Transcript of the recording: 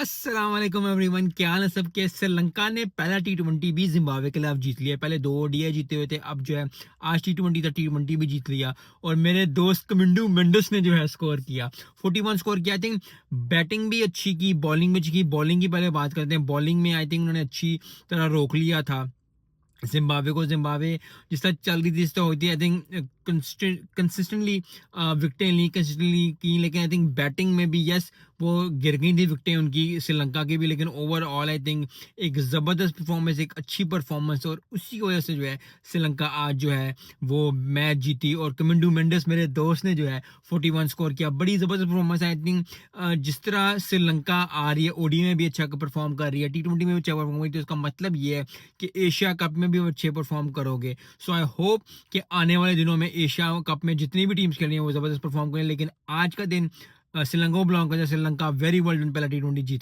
अस्सलाम वालेकुम एवरीवन, क्या हाल है सबके। श्रीलंका ने पहला टी20 भी जिम्बाब्वे के खिलाफ जीत लिया। पहले दो ओडीआई जीते हुए थे, अब जो है आज टी20 भी जीत लिया। और मेरे दोस्त कमिंडू मेंडिस ने जो है स्कोर किया 41 स्कोर किया। आई थिंक बैटिंग भी अच्छी की, बॉलिंग भी अच्छी की। बॉलिंग की पहले बात करते हैं। बॉलिंग में आई थिंक उन्होंने अच्छी तरह रोक लिया था जिम्बाब्वे को। जिम्बाब्वे जिस तरह चल रही थी इस तरह होती है। आई थिंक कंसिस्टेंटली विकटें ली, कंसिस्टेंटली की, लेकिन आई थिंक बैटिंग में भी यस वो गिर गई थी विकटें उनकी, श्रीलंका की भी। लेकिन ओवरऑल आई थिंक एक ज़बरदस्त परफॉर्मेंस, एक अच्छी परफॉर्मेंस, और उसी की वजह से जो है श्रीलंका आज जो है वो मैच जीती। और कमिंडू मेंडिस मेरे दोस्त ने जो है 41 स्कोर किया। बड़ी ज़बरदस्त परफॉर्मेंस आई थिंक। जिस तरह श्रीलंका आ रही है, ओडी में भी अच्छा परफॉर्म कर रही है, टी20 में भी अच्छा परफॉर्म कर रही है, तो इसका मतलब ये है कि एशिया कप में भी वो अच्छे परफॉर्म करोगे। सो आई होप कि आने वाले दिनों में एशिया कप में जितनी भी टीम्स खेल रही हैं वो ज़बरदस्त परफॉर्म करें। लेकिन आज का दिन श्रीलंका को बिलोंग करता है। श्रीलंका वेरी वर्ल्ड पहला टी20 जीत